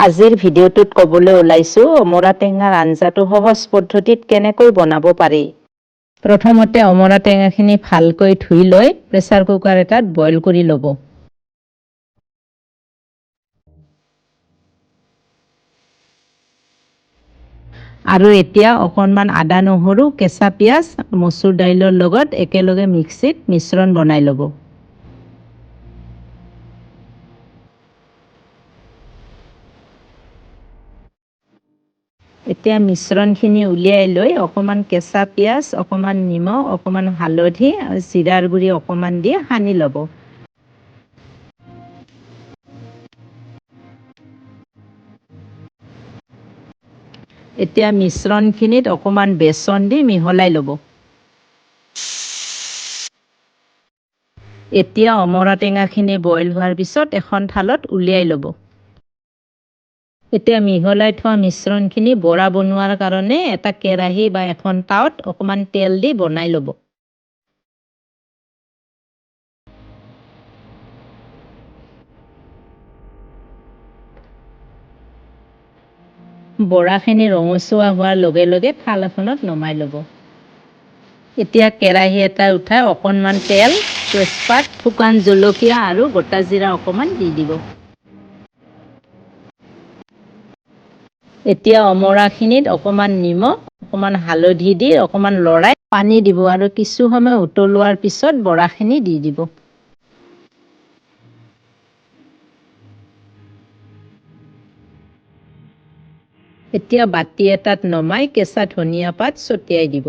আজিৰ ভিডিঅ'টোত ক'বলৈ ওলাইছোঁ অমৰা টেঙাৰ আঞ্জাটো সহজ পদ্ধতিত কেনেকৈ বনাব পাৰি। প্ৰথমতে অমৰা টেঙাখিনি ভালকৈ ধুই লৈ প্ৰেছাৰ কুকাৰ এটাত বইল কৰি ল'ব। আৰু এতিয়া অকণমান আদা নহৰু কেঁচা পিঁয়াজ মচুৰ দাইলৰ লগত একেলগে মিক্সিত মিশ্ৰণ বনাই ল'ব। এতিয়া মিশ্ৰণখিনি উলিয়াই লৈ অকণমান কেঁচা পিঁয়াজ, অকণমান নিমখ, অকণমান হালধি আৰু জিৰাৰ গুড়ি অকণমান দি সানি ল'ব। এতিয়া মিশ্ৰণখিনিত অকণমান বেচন দি মিহলাই ল'ব। এতিয়া অমৰা টেঙাখিনি বইল হোৱাৰ পিছত এখন থালত উলিয়াই ল'ব। এতিয়া মিহলাই থোৱা মিশ্ৰণখিনি বৰা বনোৱাৰ কাৰণে এটা কেৰাহী বা এখন টাৱাত অকণমান তেল দি বনাই ল'ব। বৰাখিনি ৰঙচুৱা হোৱাৰ লগে লগে থাল এখনত নমাই ল'ব। এতিয়া কেৰাহী এটা উঠাই অকণমান তেল, তেজপাত, শুকান জলকীয়া আৰু গোটা জিৰা অকণমান দি দিব। এতিয়া অমৰাখিনিত অকণমান নিমখ, অকণমান হালধি দি অকণমান লৰাই পানী দিব আৰু কিছু সময় উতলোৱাৰ পিছত বৰাখিনি দি দিব। এতিয়া বাতি এটাত নমাই কেঁচা ধনিয়া পাত ছটিয়াই দিব।